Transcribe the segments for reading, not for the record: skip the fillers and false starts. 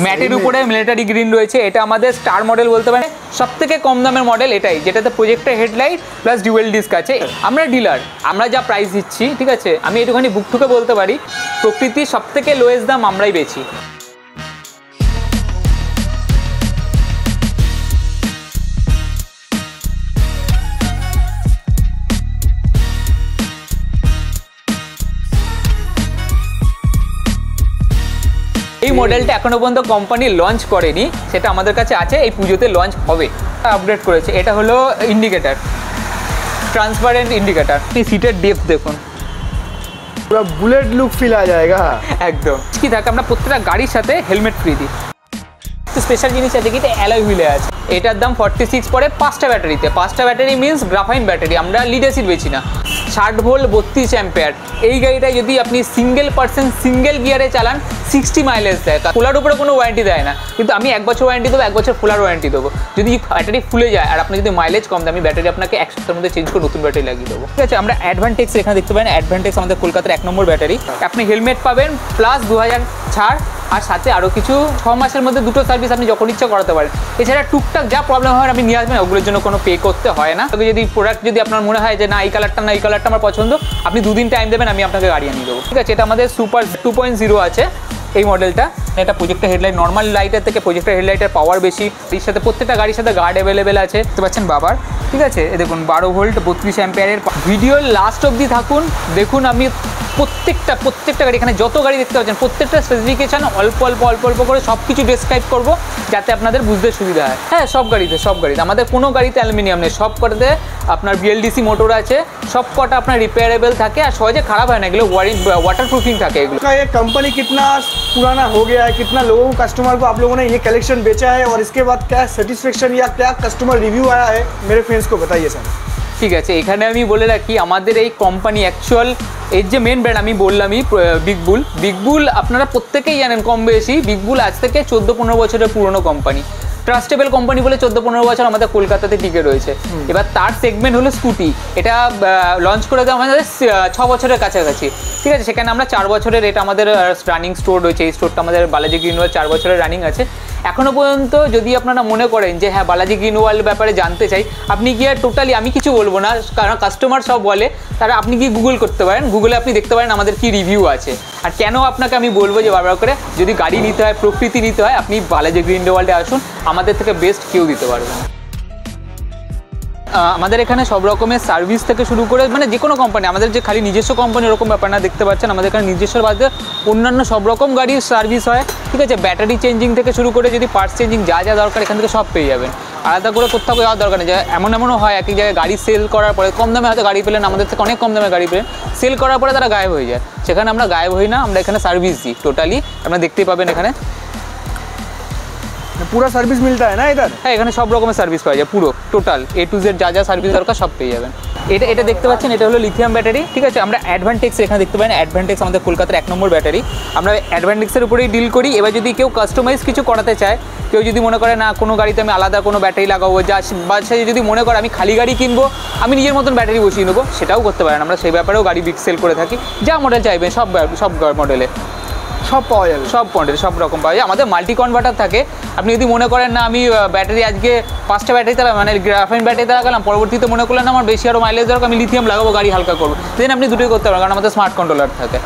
ম্যাটের উপরে military green রয়েছে। এটা আমাদের স্টার মডেল বলতে পারেন, সবথেকে কম দামের মডেল এটাই, যেটাতে projector headlight plus dual disk আছে। আমরা ডিলার, আমরা যা প্রাইস দিচ্ছি, ঠিক আছে, আমি একটুখানি বুক ঠুকে বলতে পারি, প্রকৃতির সবথেকে লোয়েস্ট দাম আমরাই বেচি। এই মডেলটা এখনো পর্যন্ত কোম্পানি লঞ্চ করেনি, সেটা আমাদের কাছে আছে, এই পুজোতে লঞ্চ হবে। আপডেট করেছে, এটা হলো ইন্ডিকেটার, ট্রান্সপারেন্ট ইন্ডিকেটার। এই সিটের ডেপথ দেখুন, পুরো বুলেট লুক ফিল আ যায়গা। একদম কি থাকে, আমরা প্রত্যেকটা গাড়ির সাথে হেলমেট ফ্রি দিই। স্পেশাল জিনিস আছে কি, এটা অ্যালয় হুইলে আছে। এটার দাম 46 পড়ে 5টা ব্যাটারিতে। 5টা ব্যাটারি মিনস গ্রাফাইন ব্যাটারি, আমরা লিড অ্যাসিড বেচি না। 60 ভোল্ট 32 অ্যাম্পিয়ার। এই গাড়িটা যদি আপনি সিঙ্গেল পার্সন সিঙ্গেল গিয়ারে চালান 60 মাইলেজ দেয়। ফুলার উপরে কোনো ওয়ারেন্টি দেয় না, কিন্তু আমি 1 বছর ওয়ারেন্টি দেবো, 1 বছর ফুলার ওয়ারেন্টি দেবো। যদি ব্যাটারি ফুলে যায় আর আপনি যদি মাইলেজ কম দেয়, আমি ব্যাটারি আপনাকে 1 সপ্তাহের মধ্যে চেঞ্জ করে নতুন ব্যাটারি লাগিয়ে দেবো। ঠিক আছে, আমরা অ্যাডভান্টেক্স এখানে দেখতে পারেন, অ্যাডভান্টেক্স আমাদের কলকাতার 1 নম্বর ব্যাটারি। আপনি হেলমেট পাবেন প্লাস 2000 ছাড়, আর সাথে আরও কিছু 6 মাসের মধ্যে 2টো সার্ভিস আপনি যখন ইচ্ছা করাতে পারেন। এছাড়া টুকটাক যা প্রবলেম হয় আপনি নিয়ে আসবেন, ওগুলোর জন্য কোনো পে করতে হয় না। তবে যদি প্রোডাক্ট যদি আপনার মনে হয় যে না এই কালারটা না এই কালারটা আমার পছন্দ, আপনি 2 দিন টাইম দেবেন, আমি আপনাকে গাড়ি আনিয়ে দেবো। ঠিক আছে, এটা আমাদের সুপার 2.0 আছে এই মডেলটা। এটা প্রজেক্টর হেডলাইট, নর্মাল লাইটের থেকে প্রজেক্টর হেডলাইটের পাওয়ার বেশি। এর সাথে প্রত্যেকটা গাড়ির সাথে গার্ড অ্যাভেলেবেল আছে, দেখতে পাচ্ছেন বাবার। ঠিক আছে, এ দেখুন 12 ভোল্ট 32 অ্যাম্পিয়ারের। ভিডিওর লাস্ট অবধি থাকুন, দেখুন আমি প্রত্যেকটা গাড়ি, এখানে যত গাড়ি দেখতে পাচ্ছেন প্রত্যেকটা স্পেসিফিকেশান অল্প অল্প করে সব কিছু ডেসক্রাইব করবো, যাতে আপনাদের বুঝতে সুবিধা হয়। হ্যাঁ, সব গাড়িতে আমাদের কোনো গাড়িতে অ্যালুমিনিয়াম নেই, সব কটাতে আপনার BLDC মোটর আছে, সব কটা আপনার রিপেয়ারেবল থাকে আর সহজে খারাপ হয় না, এগুলো ওয়াটার প্रूफिंग থাকে এগুলো। ये कंपनी कितना पुराना हो गया है, कितना लोगों को कस्टमर को आप लोगों ने ये कलेक्शन बेचा है, और इसके बाद क्या सेटिस्फेक्शन या क्या कस्टमर रिव्यू आया है, मेरे फ्रेंड्स को बताइए सर। ঠিক আছে, এখানে আমি বলে রাখি, আমাদের এই কোম্পানি অ্যাকচুয়াল এর যে মেন ব্র্যান্ড আমি বললামই বিগ বুল আপনারা প্রত্যেকেই জানেন কম বেশি। বিগ বুল আজ থেকে 14-15 বছরের পুরনো কোম্পানি, ট্রাস্টেবল কোম্পানি বলে 14-15 বছর আমাদের কলকাতাতে টিকে রয়েছে। এবার তার সেগমেন্ট হলো স্কুটি, এটা লঞ্চ করে দেওয়া আমাদের 6 বছরের কাছাকাছি। ঠিক আছে, সেখানে আমরা 4 বছরের এটা আমাদের রানিং স্টোর রয়েছে। এই স্টোরটা আমাদের বালাজি গ্রিন ওয়াল 4 বছরের রানিং আছে। এখনও পর্যন্ত যদি আপনারা মনে করেন যে হ্যাঁ বালাজি গ্রিন ওয়াল ব্যাপারে জানতে চাই, আপনি গিয়ে টোটালি আমি কিছু বলবো না, কারণ কাস্টমার সব বলে, তারা আপনি গিয়ে গুগল করতে পারেন, গুগলে আপনি দেখতে পারেন আমাদের কি রিভিউ আছে। আর কেন আপনাকে আমি বলবো যে বারবার করে, যদি গাড়ি নিতে হয়, প্রকৃতি নিতে হয়, আপনি বালাজি গ্রিন ওয়ার্ল্ডে আসুন, আমাদের থেকে বেস্ট কেউ দিতে পারবে না। আমাদের এখানে সব রকমের সার্ভিস থেকে শুরু করে মানে যে কোনো কোম্পানি, আমাদের যে খালি নিজস্ব কোম্পানি এরকম ব্যাপার না, দেখতে পাচ্ছেন আমাদের এখানে নিজস্ব বাদে অন্যান্য সব রকম গাড়ির সার্ভিস হয়। ঠিক আছে, ব্যাটারি চেঞ্জিং থেকে শুরু করে যদি পার্টস চেঞ্জিং যা দরকার এখান থেকে সব পেয়ে যাবেন। আলাদা করে কোথাও যাওয়ার দরকার নেই। যে এমনও হয় এক এক জায়গায় গাড়ি সেল করার পরে কম দামে হয়তো গাড়ি পেলেন, আমাদের থেকে অনেক কম দামে গাড়ি পেলেন, সেল করার পরে তারা গায়েব হয়ে যায়। সেখানে আমরা গায়েব হই না, আমরা এখানে সার্ভিস দিই টোটালি, আপনারা দেখতেই পাবেন এখানে पूरा सर्विस मिलता है ना इधर। হ্যাঁ, এখানে সব রকমের সার্ভিস পাওয়া যায়, পুরো টোটাল A to Z যা সার্ভিস দরকার সব পেয়ে যাবেন। এটা দেখতে পাচ্ছেন, এটা হলো লিথিয়াম ব্যাটারি। ঠিক আছে, আমরা অ্যাডভান্টেক্স এখানে দেখতে পারেন, অ্যাডভান্টেক্স আমাদের কলকাতার 1 নম্বর ব্যাটারি। আমরা অ্যাডভান্টেক্সের উপরেই ডিল করি। এবার যদি কেউ কাস্টমাইজ কিছু করাতে চায়, কেউ যদি মনে করে না কোনো গাড়িতে আমি আলাদা কোনো ব্যাটারি লাগাবো, বা সে যদি মনে করে আমি খালি গাড়ি কিনবো, আমি নিজের মতন ব্যাটারি বসিয়ে নেবো, সেটাও করতে পারেন। আমরা সেই ব্যাপারেও গাড়ি সেল করে থাকি, যা মডেল চাইবেন সব মডেলে সব পাওয়া যাবে, সব মডেল সব রকম পাওয়া যায়। আমাদের মাল্টি কনভার্টার থাকে। আপনি যদি মনে করেন না আমি ব্যাটারি আজকে 5টা ব্যাটারিতে মানে গ্রাফাইন ব্যাটারিতে লাগালাম, পরবর্তীতে মনে করলেন আমার বেশি আরও মাইলেজ দরকার, আমি লিথিয়াম লাগাবো, গাড়ি হালকা করবো, দেন আপনি দুটোই করতে পারেন, কারণ আমাদের স্মার্ট কন্ট্রোলার থাকে।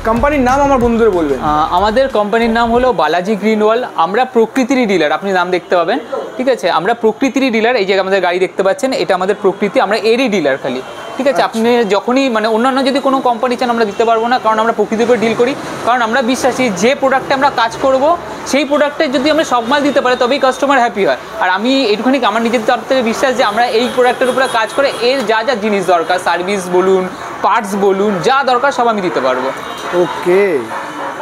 কোম্পানির নাম আমার বন্ধুদের বলবেন। আমাদের কোম্পানির নাম হলো বালাজি গ্রিন ওয়াল। আমরা প্রকৃতিরই ডিলার, আপনি নাম দেখতে পাবেন। ঠিক আছে, আমরা প্রকৃতিরই ডিলার। এই যে আমাদের গাড়ি দেখতে পাচ্ছেন, এটা আমাদের প্রকৃতি, আমরা এরই ডিলার খালি। ঠিক আছে, আপনি যখনই মানে অন্যান্য যদি কোনো কোম্পানি চান আমরা দিতে পারবো না, কারণ আমরা প্রকৃতির উপর ডিল করি। কারণ আমরা বিশ্বাসী যে প্রোডাক্টে আমরা কাজ করব, সেই প্রোডাক্টে যদি আমরা সব মাল দিতে পারি, তবেই কাস্টমার হ্যাপি হয়। আর আমি এইটুখানি আমার নিজের তরফ থেকে বিশ্বাস যে আমরা এই প্রোডাক্টের উপরে কাজ করে এর যা জিনিস দরকার, সার্ভিস বলুন, পার্টস বলুন, যা দরকার সব আমি দিতে পারবো। ओके,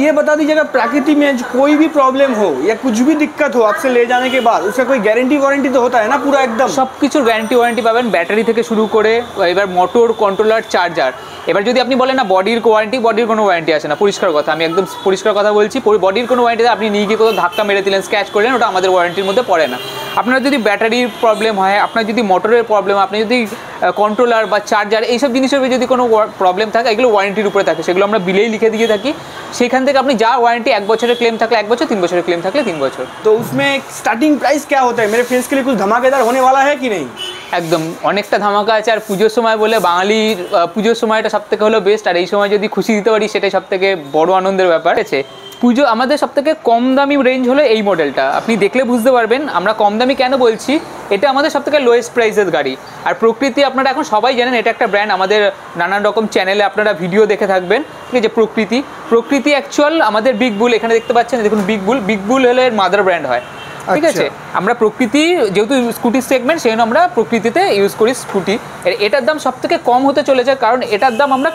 ये बता दीजिए अगर प्रकृति में कोई भी प्रॉब्लम हो या कुछ भी दिक्कत हो आपसे ले जाने के बाद, उसका कोई गारंटी वारंटी तो होता है ना पूरा एकदम? সব কিছুর গ্যারান্টি ওয়ারেন্টি পাবেন, ব্যাটারি থেকে শুরু করে এবার মোটর, কন্ট্রোলার, চার্জার। এবার যদি আপনি বলেন না বডির ওয়ারেন্টি, বডির কোনো ওয়ারেন্টি আসে না, পরিষ্কার কথা, আমি একদম পরিষ্কার কথা বলছি। বডির কোনো ওয়ারেন্টি, আপনি নিয়ে গিয়ে কোথাও ধাক্কা মেরে দিলেন, স্ক্র্যাচ করলেন, ওটা আমাদের ওয়ারেন্টির মধ্যে পড়ে না। আপনার যদি ব্যাটারির প্রবলেম হয়, আপনার যদি মোটরের প্রবলেম, আপনি যদি কন্ট্রোলার বা চার্জার এইসব জিনিসের যদি কোনো প্রবলেম থাকে এগুলো ওয়ারেন্টির উপরে থাকে, সেগুলো আমরা বিলেই লিখে দিয়ে থাকি। সেখান থেকে আপনি যা ওয়ারেंटी 1 বছরের ক্লেম থাকলে 1 বছর, 3 বছরের ক্লেম থাকলে 3 বছর। तो उसमें स्टार्टिंग प्राइस क्या होता है? मेरे फ्रेंड्स के लिए कुछ धमाकेदार होने वाला है कि नहीं? একদম অনেকটা ধামাকা আছে। আর পুজোর সময় বলে বাঙালির পুজোর সময়টা সবথেকে হলো বেস্ট, আর এই সময় যদি খুশি দিতে পারি সেটাই সবথেকে বড় আনন্দের ব্যাপার আছে। পুজো আমাদের সবথেকে কম দামি রেঞ্জ হলো এই মডেলটা, আপনি দেখলে বুঝতে পারবেন আমরা কম দামি কেন বলছি। এটা আমাদের সবথেকে লোয়েস্ট প্রাইসের গাড়ি। আর প্রকৃতি আপনারা এখন সবাই জানেন এটা একটা ব্র্যান্ড, আমাদের নানান রকম চ্যানেলে আপনারা ভিডিও দেখে থাকবেন, ঠিক আছে। প্রকৃতি অ্যাকচুয়াল আমাদের বিগ বুল এখানে দেখতে পাচ্ছেন, দেখুন বিগ বুল হলে এর মাদার ব্র্যান্ড হয়, ঠিক আছে। আমরা প্রকৃতি যেহেতু স্কুটির সেগমেন্ট সেই জন্য আমরা প্রকৃতিতে ইউজ করি স্কুটি। এটার দাম সব থেকে কম হতে চলেছে, কারণ এটার দাম আমরা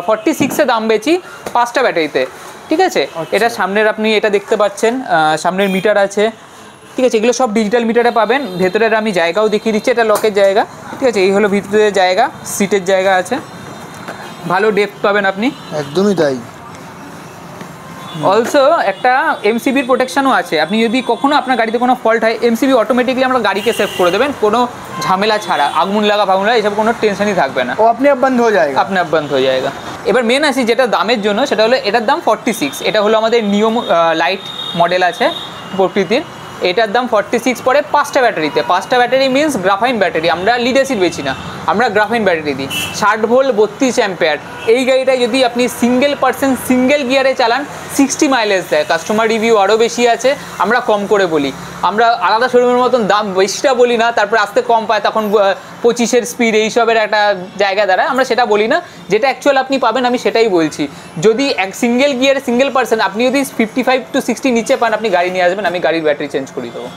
46-এ দাম বেচি 5টা ব্যাটারিতে, ঠিক আছে। এটা সামনের আপনি এটা দেখতে পাচ্ছেন, সামনের মিটার আছে, ঠিক আছে। এগুলো সব ডিজিটাল মিটারে পাবেন। ভেতরের আমি জায়গাও দেখিয়ে দিচ্ছি, এটা লকের জায়গা, ঠিক আছে। এই হলো ভিতরের জায়গা, সিটের জায়গা আছে, ভালো ডেপথ পাবেন আপনি, একদমই তাই। অলসো একটা এমসিবির প্রোটেকশনও আছে। আপনি যদি কখনো আপনার গাড়িতে কোনো ফল্ট হয়, এমসিবি অটোমেটিকলি আমরা গাড়িকে সেভ করে দেবেন, কোনো ঝামেলা ছাড়া। আগুন লাগা এসব কোনো টেনশনই থাকবে না, ও আপনি আপ বন্ধ হয়ে যায়গা, আপনি আপ বন্ধ হয়ে যায়গা। এবার মেন আসি যেটা দামের জন্য, সেটা হলো এটার দাম 46। এটা হলো আমাদের নিয়ম লাইট মডেল আছে প্রকৃতির, এটার দাম 46 পড়ে 5টা ব্যাটারিতে। 5টা ব্যাটারি মিনস গ্রাফাইন ব্যাটারি, আমরা লিড অ্যাসিড বেচি না, আমরা গ্রাফাইন ব্যাটারি দিই। 60 ভোল্ট 32 অ্যাম্পিয়ার। এই গাড়িটায় যদি আপনি সিঙ্গেল গিয়ারে চালান 60 মাইলেজ দেয়। কাস্টমার রিভিউ আরও বেশি আছে, আমরা কম করে বলি, আমরা আলাদা শোরুমের মতন দাম বেশিটা বলি না, তারপরে আসতে কম পায় তখন 25-এর স্পিড এইসবের একটা জায়গা দাঁড়ায়, আমরা সেটা বলি না। যেটা অ্যাকচুয়াল আপনি পাবেন আমি সেটাই বলছি। যদি এক সিঙ্গেল গিয়ারে সিঙ্গেল পার্সন আপনি যদি 55 to 60 নিচে পান, আপনি গাড়ি নিয়ে আসবেন, আমি গাড়ির ব্যাটারি চেঞ্জ করে দেবো।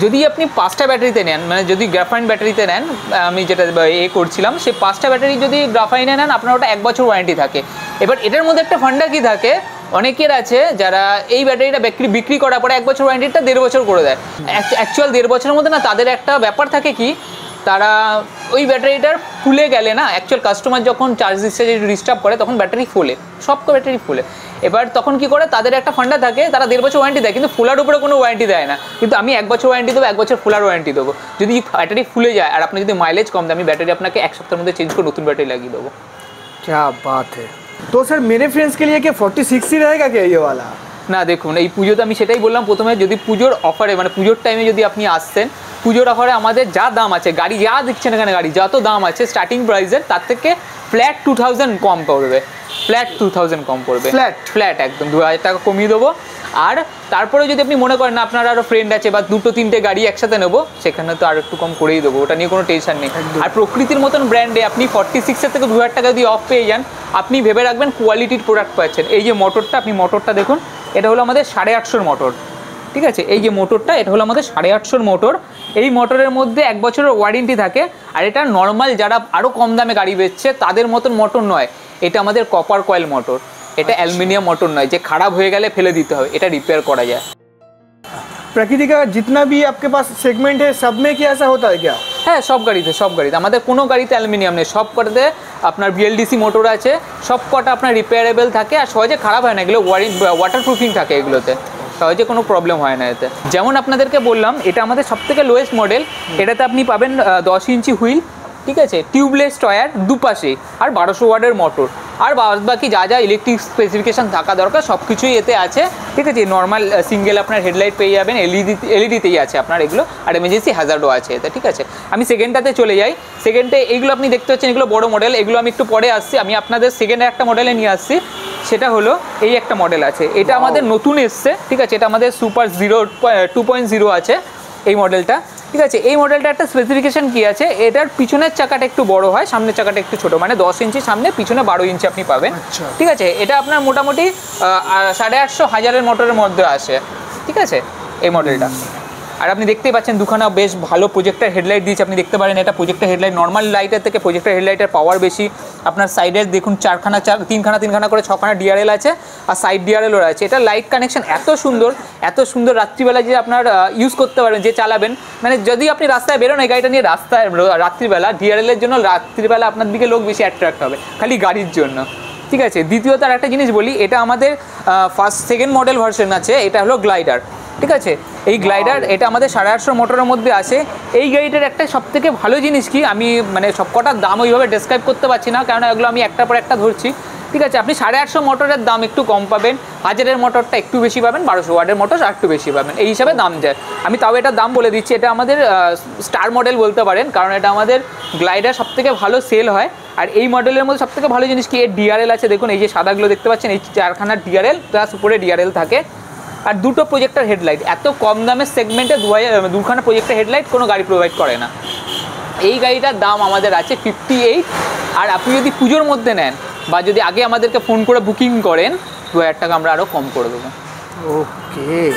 যদি আপনি 5টা ব্যাটারিতে নেন, মানে যদি গ্রাফাইন ব্যাটারিতে নেন, আমি যেটা করছিলাম সেই 5টা ব্যাটারি যদি গ্রাফাইনে নেন আপনার ওটা 1 বছর ওয়ারেন্টি থাকে। এবার এটার মধ্যে একটা ফান্ডা কি থাকে, অনেকের আছে যারা এই ব্যাটারিটা বিক্রি করার পরে 1 বছর ওয়ারেন্টিটা 1.5 বছর করে দেয়। অ্যাকচুয়াল 1.5 বছরের মধ্যে না, তাদের একটা ব্যাপার থাকে কি, তারা ওই ব্যাটারিটার ফুলে গেলে না, অ্যাকচুয়াল কাস্টমার যখন চার্জ দিচ্ছে ডিস্টার্ব করে তখন ব্যাটারি ফোলে, সব ব্যাটারি ফোলে। এবার তখন কি করে, তাদের একটা ফান্ডা থাকে, তারা 1.5 বছর ওয়ারেন্টি দেয়, কিন্তু ফোলার উপরে কোনো ওয়ারেন্টি দেয় না। কিন্তু আমি 1 বছর ওয়ারেন্টি দেবো, 1 বছর ফোলার ওয়ারেন্টি দেবো। যদি ব্যাটারি ফুলে যায় আর আপনি যদি মাইলেজ কম দেয়, আমি ব্যাটারি আপনাকে 1 সপ্তাহের মধ্যে চেঞ্জ করে নতুন ব্যাটারি লাগিয়ে দেবো। क्या बात है। तो सर मेरे फ्रेंड्स के लिए क्या 46 ही रहेगा क्या ये वाला? না দেখুন, এই পুজোতে আমি সেটাই বললাম প্রথমে, যদি পুজোর অফারে মানে পুজোর টাইমে যদি আপনি আসতেন, পুজোর অফারে আমাদের যা দাম আছে, গাড়ি যা দেখছেন এখানে, গাড়ি যত দাম আছে স্টার্টিং প্রাইসের তার থেকে ফ্ল্যাট 2000 কম পড়বে, ফ্ল্যাট 2000 কম পড়বে, ফ্ল্যাট একদম 2000 টাকা কমিয়ে দেবো। আর তারপরে যদি আপনি মনে করেন না আপনার আরও ফ্রেন্ড আছে বা 2-3টে গাড়ি একসাথে নেবো, সেখানে তো আর একটু কম করেই দেবো, ওটা নিয়ে কোনো টেনশন নেই। আর প্রকৃতির মতন ব্র্যান্ডে আপনি 46-এর থেকে 2000 টাকা যদি অফ পেয়ে যান, আপনি ভেবে রাখবেন কোয়ালিটির প্রোডাক্ট পাচ্ছেন। এই যে মোটরটা, আপনি মোটরটা দেখুন, এটা হলো আমাদের 850 মোটর, ঠিক আছে। এই যে মোটরটা, এটা হলো আমাদের 850 মোটর। এই মোটরের মধ্যে 1 বছরের ওয়ারেন্টি থাকে। আর এটা নর্মাল যারা আরও কম দামে গাড়ি বেচছে তাদের মতন মোটর নয়, এটা আমাদের কপার কয়েল মোটর, এটা অ্যালুমিনিয়াম মোটর নয় যে খারাপ হয়ে গেলে ফেলে দিতে হবে, এটা রিপেয়ার করা যায়। प्रकृति का जितना भी आपके पास सेगमेंट है सब में क्या ऐसा होता है क्या? হ্যাঁ, সব গাড়িতে আমাদের কোনো গাড়িতে অ্যালুমিনিয়াম নেই, সব কটাতে আপনার বিএলডিসি মোটর আছে, সব কটা আপনার রিপেয়ারেবল থাকে আর সহজে খারাপ হয় না, এগুলো ওয়াটার প্রুফিং থাকে, এগুলোতে সহজে কোনো প্রবলেম হয় না এতে। যেমন আপনাদেরকে বললাম এটা আমাদের সবথেকে লোয়েস্ট মডেল, এটাতে আপনি পাবেন 10 ইঞ্চি হুইল, ঠিক আছে, টিউবলেস টায়ার দুপাশে, আর 1200 ওয়াটের মোটর, আর বাকি যা যা ইলেকট্রিক স্পেসিফিকেশান থাকা দরকার সব কিছুই এতে আছে, ঠিক আছে। নর্মাল সিঙ্গেল আপনার হেডলাইট পেয়ে যাবেন, এলইডিতেই আছে আপনার এগুলো, আর এমার্জেন্সি হ্যাজার্ডও আছে এতে, ঠিক আছে। আমি সেকেন্ডটাতে চলে যাই। সেকেন্ডে এইগুলো আপনি দেখতে পাচ্ছেন, এগুলো বড় মডেল, এগুলো আমি একটু পরে আসছি। আমি আপনাদের সেকেন্ডে একটা মডেলে নিয়ে আসছি, সেটা হলো এই একটা মডেল আছে, এটা আমাদের নতুন এসছে, ঠিক আছে। এটা আমাদের সুপার 2.0 আছে এই মডেলটা, ঠিক আছে। এই মডেলটা একটা স্পেসিফিকেশন কি আছে, এটার পিছনের চাকাটা একটু বড় হয়, সামনের চাকাটা একটু ছোট, মানে 10 ইঞ্চি সামনে, পিছনে 12 ইঞ্চি আপনি পাবেন, ঠিক আছে। এটা আপনার মোটামুটি 850-1000 মোটরের মধ্যে আসে, ঠিক আছে এই মডেলটা। আর আপনি দেখতেই পাচ্ছেন দুখানা বেশ ভালো প্রজেক্টর হেডলাইট দিয়েছে, আপনি দেখতে পারেন এটা প্রজেক্টর হেডলাইট, নর্মাল লাইটের থেকে প্রজেক্টর হেডলাইটের পাওয়ার বেশি। আপনার সাইডের দেখুন তিনখানা করে 6খানা ডিআরএল আছে, আর সাইড ডিআরএলও আছে। এটা লাইট কানেকশন এত সুন্দর, রাত্রিবেলা যে আপনার ইউজ করতে পারেন, যে চালাবেন, মানে যদি আপনি রাস্তায় বেরোন এই গাড়িটা নিয়ে রাস্তায় রাত্রিবেলা, ডিআরএলের জন্য রাত্রিবেলা আপনার দিকে লোক বেশি অ্যাট্রাক্ট হবে, খালি গাড়ির জন্য, ঠিক আছে। দ্বিতীয়ত আর একটা জিনিস বলি, এটা আমাদের সেকেন্ড মডেল ভার্সন আছে, এটা হলো গ্লাইডার, ঠিক আছে। এই গ্লাইডার এটা আমাদের 850 মোটরের মধ্যে আছে। এই গাড়িটার একটা সবথেকে ভালো জিনিস কি, আমি মানে সবকটার দাম ওইভাবে ডেসক্রাইব করতে পারছি না, কারণ এগুলো আমি একটার পর একটা ধরছি। ঠিক আছে, আপনি 850 মোটরের দাম একটু কম পাবেন, 1000-এর মোটরটা একটু বেশি পাবেন, 1200 ওয়াটের মোটর আর একটু বেশি পাবেন, এই হিসাবে দাম যায়। আমি তাও এটার দাম বলে দিচ্ছি, এটা আমাদের স্টার মডেল বলতে পারেন, কারণ এটা আমাদের গ্লাইডার সবথেকে ভালো সেল হয়। আর এই মডেলের মধ্যে সবথেকে ভালো জিনিস কি, এর ডিআরএল আছে, দেখুন এই যে সাদাগুলো দেখতে পাচ্ছেন, এই 4খানার ডিআরএল প্লাস উপরে ডিআরএল থাকে, আর দুটো প্রজেক্টর হেডলাইট। এত কম দামের সেগমেন্টে 2খানা প্রজেক্টর হেডলাইট কোনো গাড়ি প্রোভাইড করে না। এই গাড়িটার দাম আমাদের আছে 58, আর আপনি যদি পুজোর মধ্যে নেন বা যদি আগে আমাদেরকে ফোন করে বুকিং করেন 2000 টাকা আমরা আরও কম করে দেবো। ओके,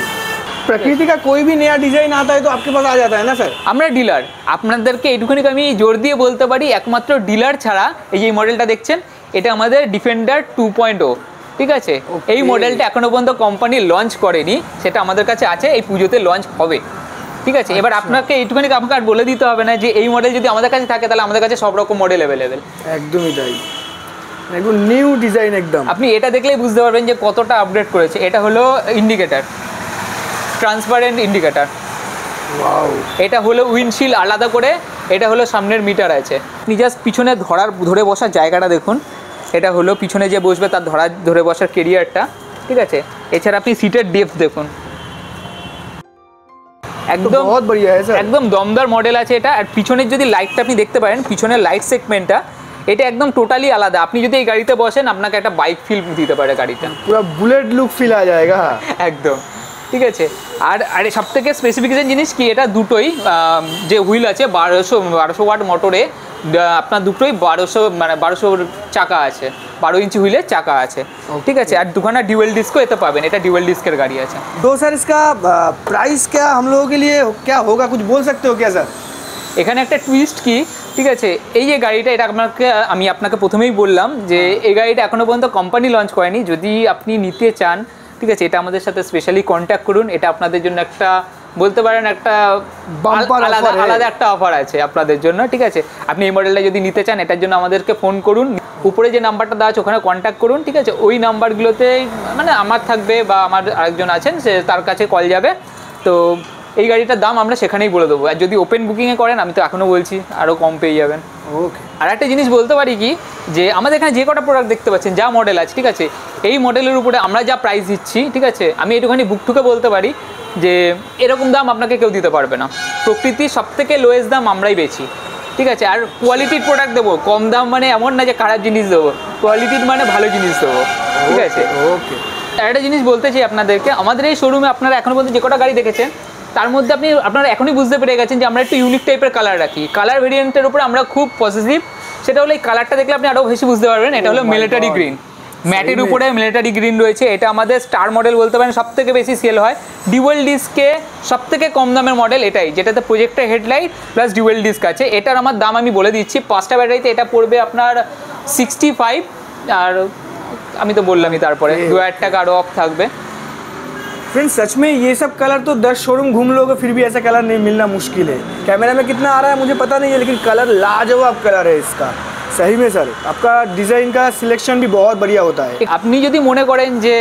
प्रकृति का कोई भी नया डिजाइन आता है तो आपके पास आ जाता है ना सर? আমরা ডিলার, আপনাদেরকে এইটুকুনি আমি জোর দিয়ে বলতে পারি, একমাত্র ডিলার ছাড়া এই যে মডেলটা দেখছেন এটা আমাদের ডিফেন্ডার 2.0। ঠিক আছে, এই মডেলটা এখনো পর্যন্ত কোম্পানি লঞ্চ করেনি, সেটা আমাদের কাছে আছে, এই পুজোতে লঞ্চ হবে। ঠিক আছে, এবার আপনাকে এইটুকুনি আপনাকে আর বলে দিতে হবে না যে এই মডেল যদি আমাদের কাছে থাকে তাহলে আমাদের কাছে সব রকম মডেল অ্যাভেলেবেল। একদমই তাই, একদম নিউ ডিজাইন একদম। আপনি এটা দেখলেই বুঝতে পারবেন যে কতটা আপডেট করেছে। এটা হলো ইন্ডিকেটার, ট্রান্সপারেন্ট ইন্ডিকেটার। ওয়াও, এটা হলো উইন্ডশিল্ড আলাদা করে, এটা হলো সামনের মিটার আছে। আপনি জাস্ট পিছনে ধরে বসার জায়গাটা দেখুন, এটা হলো পিছনে যে বসবে তার ধরে বসার কেরিয়ারটা। ঠিক আছে, এছাড়া আপনি সিটের ডেপথ দেখুন, একদম বহুত বড়িয়া है सर, একদম দমদার মডেল আছে এটা। আর পিছনের যদি লাইটটা আপনি দেখতে পারেন, পিছনের লাইট সেগমেন্টটা এটা একদম টোটালি আলাদা। আপনি যদি এই গাড়িতে বসেন আপনাকে একটা বাইক ফিল দিতে পারে গাড়িটা, पूरा बुलेट लुक फील आ जाएगा একদম। ঠিক আছে, আর সব থেকে স্পেসিফিকেশন জিনিস কি, এটা দুটোই যে হুইল আছে 1200 ওয়াট মোটরে, আপনার দুটোই 1200 চাকা আছে, 12 ইঞ্চি হুইলের চাকা আছে। ঠিক আছে, আর দুখানা ডিউয়েল ডিস্কও এতে পাবেন, এটা ডিউয়েল ডিস্কের গাড়ি আছে। तो सर इसका प्राइस क्या हम लोगों के लिए क्या होगा, कुछ बोल सकते हो क्या सर? এখানে একটা টুইস্ট কি, ঠিক আছে, এই যে গাড়িটা এটা আমি আপনাকে প্রথমেই বললাম যে এই গাড়িটা এখনও পর্যন্ত কোম্পানি লঞ্চ করেনি। যদি আপনি নিতে চান, ঠিক আছে, এটা আমাদের সাথে স্পেশালি কন্ট্যাক্ট করুন, এটা আপনাদের জন্য একটা বলতে পারেন একটা আলাদা একটা অফার আছে আপনাদের জন্য। ঠিক আছে, আপনি এই মডেলটা যদি নিতে চান এটার জন্য আমাদেরকে ফোন করুন, উপরে যে নাম্বারটা দেওয়া আছে ওখানে কন্ট্যাক্ট করুন। ঠিক আছে, ওই নাম্বারগুলোতে মানে আমার থাকবে বা আমার আরেকজন আছেন, সে তার কাছে কল যাবে, তো এই গাড়িটার দাম আমরা সেখানেই বলে দেবো। আর যদি ওপেন বুকিংয়ে করেন, আমি তো এখনও বলছি আরও কম পেয়ে যাবেন। ওকে, আর একটা জিনিস বলতে পারি কি, যে আমাদের এখানে যে কটা প্রোডাক্ট দেখতে পাচ্ছেন, যা মডেল আছে, ঠিক আছে, এই মডেলের উপরে আমরা যা প্রাইস দিচ্ছি, ঠিক আছে, আমি একটুখানি বুকটুকে বলতে পারি যে এরকম দাম আপনাকে কেউ দিতে পারবে না। প্রকৃতির সবথেকে লোয়েস্ট দাম আমরাই বেচি। ঠিক আছে, আর কোয়ালিটির প্রোডাক্ট দেবো, কম দাম মানে এমন না যে খারাপ জিনিস দেবো, কোয়ালিটির মানে ভালো জিনিস দেবো। ঠিক আছে, ওকে। আর একটা জিনিস বলতে চাই আপনাদেরকে, আমাদের এই শোরুমে আপনারা এখনো পর্যন্ত যে কটা গাড়ি দেখেছেন তার মধ্যে আপনারা এখনই বুঝতে পেরে গেছেন যে আমরা একটু ইউনিক টাইপের কালার রাখি। কালার ভেরিয়েন্টের উপরে আমরা খুব পজিটিভ, সেটা হলো এই কালারটা দেখলে আপনি আরও বেশি বুঝতে পারবেন। এটা হলো মিলিটারি গ্রিন, ম্যাটের উপরে মিলিটারি গ্রিন রয়েছে। এটা আমাদের স্টার মডেল বলতে পারেন, সব থেকে বেশি সেল হয়। ডিউয়েল ডিস্কে সব থেকে কম দামের মডেল এটাই, যেটাতে projector headlight plus dual disc আছে। এটার আমার দাম আমি বলে দিচ্ছি, 5টা ব্যাটারিতে এটা পড়বে আপনার 65, আর আমি তো বললামই তারপরে 2000 টাকা আরও অফ থাকবে। फ्रेंड्स सच में ये सब कलर तो 10 शोरूम घूम लोगे फिर भी ऐसा कलर नहीं मिलना मुश्किल है। कैमरा में कितना आ रहा है मुझे पता नहीं है, लेकिन कलर लाजवाब कलर है इसका। सही में सर आपका डिज़ाइन का सिलेक्शन भी बहुत बढ़िया होता है। আপনি যদি মনে করেন যে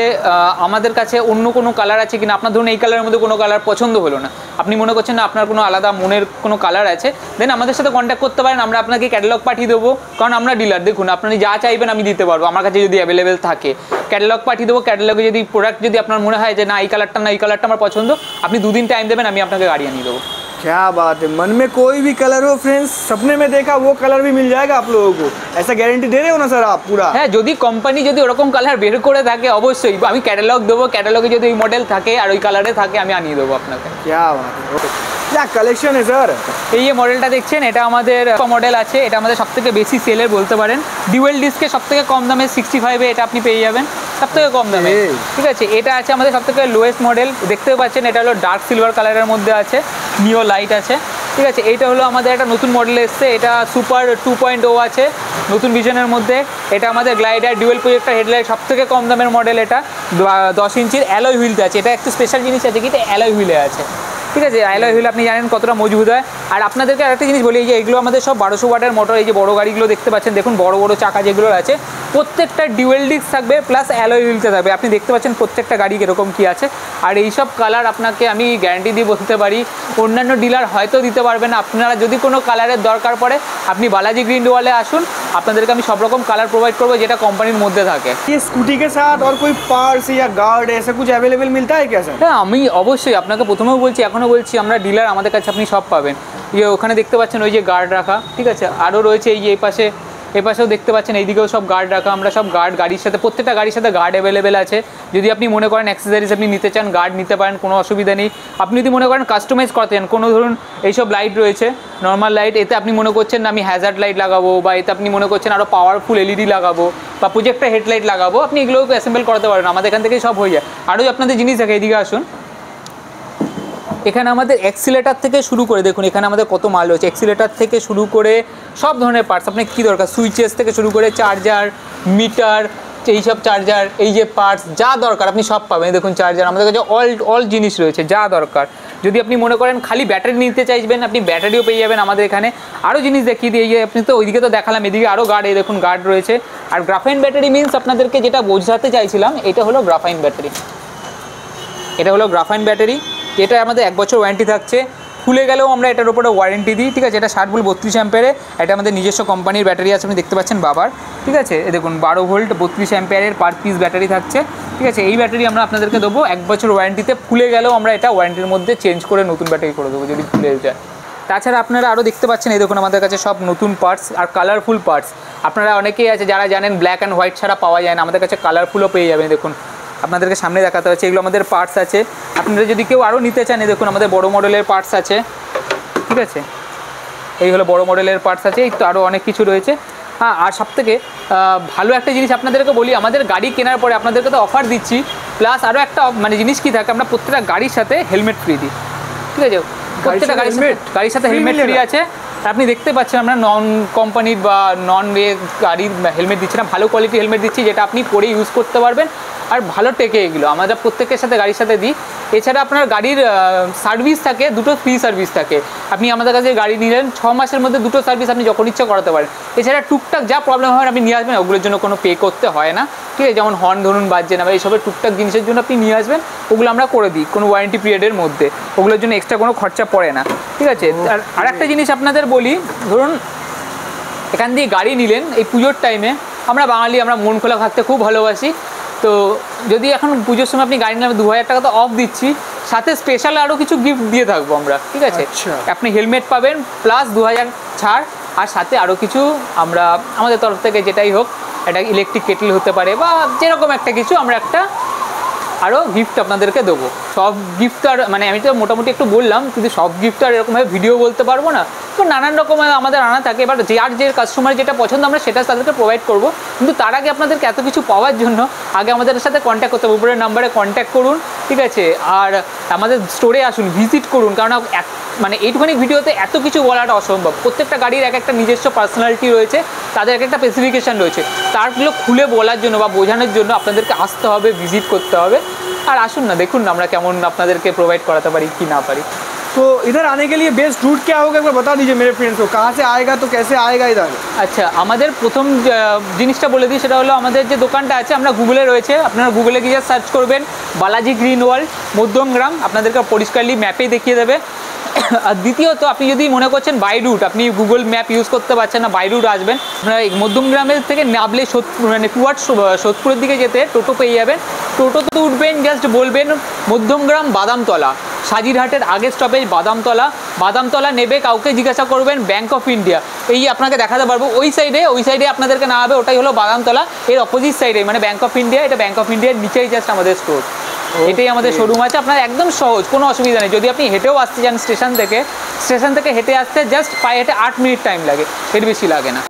আমাদের কাছে অন্য কোনো কালার আছে কিনা, আপনার ধরুন এই কালারের মধ্যে কোনো কালার পছন্দ হলো না, আপনি মনে করছেন না আপনার কোনো আলাদা মনের কোনো কালার আছে, দেন আমাদের সাথে কন্ট্যাক্ট করতে পারেন, আমরা আপনাকে ক্যাটালগ পাঠিয়ে দেবো। কারণ আমরা ডিলার, দেখুন আপনি যা চাইবেন আমি দিতে পারবো, আমার কাছে যদি অ্যাভেলেবেল থাকে। ক্যাটালগ পাঠিয়ে দেবো, ক্যাটালগে যদি প্রোডাক্ট যদি আপনার মনে হয় যে না এই কালারটা না এই কালারটা আমার পছন্দ, আপনি 2 দিন টাইম দেবেন, আমি আপনাকে গাড়ি আনিয়ে দেবো। क्या बात है, मन में कोई भी कलर हो फ्रेंड्स, सपने में देखा वो कलर भी मिल जाएगा आप लोगों को, ऐसा गारंटी दे रहे हो ना सर आप पूरा? হ্যাঁ, যদি কোম্পানি যদি ওরকম কালার বের করে থাকে অবশ্যই আমি ক্যাটালগ দেবো, ক্যাটালগে যদি ওই মডেল থাকে আর ওই কালারে থাকে আমি আনিয়ে দেবো আপনাকে। क्या बात है, ओके। क्या कलेक्शन है सर? এই যে মডেলটা দেখছেন এটা আমাদের মডেল আছে, এটা আমাদের সবথেকে বেশি সেলের বলতে পারেন। ডিউয়েল ডিস্কে সবথেকে কম দামে 65 এটা আপনি পেয়ে যাবেন সবথেকে কম দামে। ঠিক আছে, এটা আছে আমাদের সবথেকে লোয়েস্ট মডেল, দেখতে পাচ্ছেন এটা হলো ডার্ক সিলভার কালারের মধ্যে আছে, নিও লাইট আছে। ঠিক আছে, এইটা হলো আমাদের একটা নতুন মডেল এসছে, এটা সুপার 2.0 আছে নতুন ভিশনের মধ্যে। এটা আমাদের গ্লাইডার ডিউয়েল প্রজেক্টর হেডলাইট, সবথেকে কম দামের মডেল। এটা 10 ইঞ্চির অ্যালয় হুইলতে আছে, এটা একটা স্পেশাল জিনিস আছে কি, এটা অ্যালয় হুইলে আছে। ঠিক আছে, অ্যালয় হুইল আপনি জানেন কতটা মজবুত হয়। আর আপনাদেরকে আরেকটা জিনিস বলি, এই যে এগুলো আমাদের সব 1200 ওয়াটের মোটর, এই যে বড় গাড়িগুলো দেখতে পাচ্ছেন, দেখুন বড় বড় চাকা যেগুলো আছে প্রত্যেকটা ডুয়েল ডিস্ক থাকবে প্লাস অ্যালয় হুইলটা থাকবে। আপনি দেখতে পাচ্ছেন প্রত্যেকটা গাড়ি কীরকম কী আছে। আর এইসব কালার আপনাকে আমি গ্যারান্টি দিয়ে বলতে পারি অন্যান্য ডিলার হয়তো দিতে পারবে না। আপনারা যদি কোনো কালারের দরকার পড়ে আপনি বালাজি গ্রিন ওয়ালে আসুন, আপনাদেরকে আমি সব রকম কালার প্রোভাইড করবো যেটা কোম্পানির মধ্যে থাকে। ये स्कूटी के साथ और कोई पार्ट्स या गार्ड ऐसा कुछ अवेलेबल मिलता है क्या सर? হ্যাঁ, আমি অবশ্যই আপনাকে প্রথমেও বলছি এখনও বলছি আমরা ডিলার, আমাদের কাছে আপনি সব পাবেন। ওখানে দেখতে পাচ্ছেন ওই যে গার্ড রাখা, ঠিক আছে, আরও রয়েছে এই যে এই পাশেও দেখতে পাচ্ছেন এইদিকেও সব গার্ড রাখা। আমরা সব গার্ড গাড়ির সাথে, প্রত্যেকটা গাড়ির সাথে গার্ড অ্যাভেলেবেল আছে। যদি আপনি মনে করেন অ্যাক্সেসরিজ আপনি নিতে চান গার্ড নিতে পারেন, কোনো অসুবিধা নেই। আপনি যদি মনে করেন কাস্টমাইজ করতে চান, কোনো ধরুন এইসব লাইট রয়েছে নর্মাল লাইট, এতে আপনি মনে করছেন আমি হ্যাজার্ড লাইট লাগাবো, বা এতে আপনি মনে করছেন আরও পাওয়ারফুল এলইডি লাগাবো বা প্রজেক্টর হেডলাইট লাগাবো, আপনি এগুলোও অ্যাসেম্বল করতে পারেন। আমাদের এখান থেকেই সব হয়ে যায়। আরও আপনাদের জিনিস দেখে এদিকে আসুন। এখানে আমাদের অ্যাক্সিলেটার থেকে শুরু করে দেখুন এখানে আমাদের কত মাল রয়েছে। অ্যাক্সিলেটার থেকে শুরু করে সব ধরনের পার্টস আপনার কী দরকার, সুইচেস থেকে শুরু করে চার্জার, মিটার, এইসব চার্জার, এই যে পার্টস যা দরকার আপনি সব পাবেন। দেখুন চার্জার আমাদের কাছে অল জিনিস রয়েছে যা দরকার। যদি আপনি মনে করেন খালি ব্যাটারি নিতে চাইবেন আপনি ব্যাটারিও পেয়ে যাবেন আমাদের এখানে। আরও জিনিস দেখিয়ে দিই, এই যে আপনি তো ওইদিকে তো দেখালাম, এদিকে আরও গার্ড, এই দেখুন গার্ড রয়েছে। আর গ্রাফাইন ব্যাটারি মিনস আপনাদেরকে যেটা বোঝাতে চাইছিলাম, এটা হলো গ্রাফাইন ব্যাটারি। এটা হলো গ্রাফাইন ব্যাটারি, এটা আমাদের 1 বছর ওয়ারেন্টি থাকছে। খুলে গেলেও আমরা এটার উপরে ওয়ারেন্টি দিই, ঠিক আছে। এটা 60 ভোল্ট 32 অ্যাম্পিয়ারের, এটা আমাদের নিজস্ব কোম্পানির ব্যাটারি আছে, আপনি দেখতে পাচ্ছেন বাবার, ঠিক আছে। দেখুন 12 ভোল্ট 32 অ্যাম্পিয়ারের পার পিস ব্যাটারি থাকছে, ঠিক আছে। এই ব্যাটারি আমরা আপনাদেরকে দেবো 1 বছর ওয়ারেন্টিতে। খুলে গেলেও আমরা এটা ওয়ারেন্টির মধ্যে চেঞ্জ করে নতুন ব্যাটারি করে দেবো যদি খুলে যায়। তাছাড়া আপনারা আরও দেখতে পাচ্ছেন এই দেখুন আমাদের কাছে সব নতুন পার্টস আর কালারফুল পার্টস। আপনারা অনেকেই আছে যারা জানেন ব্ল্যাক অ্যান্ড হোয়াইট ছাড়া পাওয়া যায় না, আমাদের কাছে কালারফুলও পেয়ে যাবেন। দেখুন আপনাদেরকে সামনে দেখাতে হচ্ছে, এগুলো আমাদের পার্টস আছে। আপনারা যদি কেউ আরও নিতে চান দেখুন আমাদের বড় মডেলের পার্টস আছে, ঠিক আছে। এই হলো বড় মডেলের পার্টস আছে, এই তো আরও অনেক কিছু রয়েছে। হ্যাঁ, আর সবথেকে ভালো একটা জিনিস আপনাদেরকে বলি, আমাদের গাড়ি কেনার পরে আপনাদেরকে তো অফার দিচ্ছি, প্লাস আরও একটা মানে জিনিস কী থাকে, আমরা প্রত্যেকটা গাড়ির সাথে হেলমেট ফ্রি দিই, ঠিক আছে। প্রত্যেকটা গাড়ির সাথে হেলমেট ফ্রি আছে। আপনি দেখতে পাচ্ছেন আমরা নন কোম্পানির বা নন গাড়ির হেলমেট দিচ্ছি না, ভালো কোয়ালিটির হেলমেট দিচ্ছি যেটা আপনি পরে ইউজ করতে পারবেন আর ভালো টেকে। এগুলো আমরা প্রত্যেকের সাথে গাড়ির সাথে দিই। এছাড়া আপনার গাড়ির সার্ভিস থাকে, দুটো ফ্রি সার্ভিস থাকে। আপনি আমাদের কাছে গাড়ি নিলেন 6 মাসের মধ্যে দুটো সার্ভিস আপনি যখন ইচ্ছা করাতে পারেন। এছাড়া টুকটাক যা প্রবলেম হয় আপনি নিয়ে আসবেন, ওগুলোর জন্য কোনো পে করতে হয় না, ঠিক আছে। যেমন হর্ন ধরুন বাজছে না বা এইসবের টুকটাক জিনিসের জন্য আপনি নিয়ে আসবেন, ওগুলো আমরা করে দিই কোনো ওয়ারেন্টি পিরিয়ডের মধ্যে, ওগুলোর জন্য এক্সট্রা কোনো খরচা পড়ে না, ঠিক আছে। আর একটা জিনিস আপনাদের বলি, ধরুন এখান দিয়ে গাড়ি নিলেন এই পুজোর টাইমে, আমরা বাঙালি আমরা মন খোলা থাকতে খুব ভালোবাসি। তো যদি এখন পুজোর সময় আপনি গাড়ি নিলে 2000 টাকা তো অফ দিচ্ছি, সাথে স্পেশাল আরও কিছু গিফট দিয়ে থাকবো আমরা, ঠিক আছে। আপনি হেলমেট পাবেন প্লাস 2000 ছাড়, আর সাথে আরও কিছু আমরা আমাদের তরফ থেকে যেটাই হোক, এটা ইলেকট্রিক কেটল হতে পারে বা যেরকম একটা কিছু আমরা একটা আরও গিফট আপনাদেরকে দেবো। সব গিফট আর মানে আমি তো মোটামুটি একটু বললাম, কিন্তু সব গিফট আর এরকমভাবে ভিডিও বলতে পারবো না, তো নানান রকমের আমাদের আনা থাকে। এবার যে কাস্টমার যেটা পছন্দ আমরা সেটা তাদেরকে প্রোভাইড করবো, কিন্তু তার আগে আপনাদেরকে এত কিছু পাওয়ার জন্য আগে আমাদের সাথে কন্ট্যাক্ট করতে হবে। উপরের নাম্বারে কন্ট্যাক্ট করুন, ঠিক আছে। আর আমাদের স্টোরে আসুন, ভিজিট করুন, কারণ মানে এইটুখানি ভিডিওতে এত কিছু বলাটা অসম্ভব। প্রত্যেকটা গাড়ির এক একটা নিজস্ব পার্সোনালিটি রয়েছে, তাদের এক একটা স্পেসিফিকেশান রয়েছে, তারগুলো খুলে বলার জন্য বা বোঝানোর জন্য আপনাদেরকে আসতে হবে, ভিজিট করতে হবে। আর আসুন না, দেখুন না আমরা কেমন আপনাদেরকে প্রোভাইড করাতে পারি কি না পারি। तो इधर आने के लिए बेस्ट रूट क्या होगा एक बार बता दीजिए मेरे फ्रेंड्स को, कहाँ से आएगा तो कैसे आएगा इधर? আচ্ছা, আমাদের প্রথম জিনিসটা বলে দিই, সেটা হলো আমাদের যে দোকানটা আছে আমরা গুগলে রয়েছে, আপনারা গুগলে গিয়ে সার্চ করবেন বালাজি গ্রিন ওয়ার্ল্ড মধ্যমগ্রাম, আপনাদেরকে পরিষ্কারলি ম্যাপেই দেখিয়ে দেবে। আর দ্বিতীয়ত আপনি যদি মনে করছেন বাই রুট, আপনি গুগল ম্যাপ ইউজ করতে পারছেন না, বাই রুট আসবেন, আপনারা মধ্যমগ্রামের থেকে নামলে মানে টুয়ার্ডস সোদপুরের দিকে যেতে টোটো পেয়ে যাবেন। টোটোতে উঠবেন, জাস্ট বলবেন মধ্যমগ্রাম বাদামতলা, সাজিরহাটের আগের স্টপেজ বাদামতলা নেবে, কাউকে জিজ্ঞাসা করবেন ব্যাঙ্ক অফ ইন্ডিয়া, এই আপনাকে দেখাতে পারবো। ওই সাইডে আপনাদেরকে না হবে, ওটাই হলো বাদামতলা, এর অপোজিট সাইডে মানে ব্যাঙ্ক অফ ইন্ডিয়া, এটা ব্যাঙ্ক অফ ইন্ডিয়ার নিচেই জাস্ট আমাদের স্টোর, এটাই আমাদের শোরুম আছে। আপনার একদম সহজ, কোনো অসুবিধা নেই। যদি আপনি হেঁটেও আসতে চান স্টেশন থেকে হেঁটে আসতে জাস্ট পায়ে হেঁটে 8 মিনিট টাইম লাগে, এর বেশি লাগে না।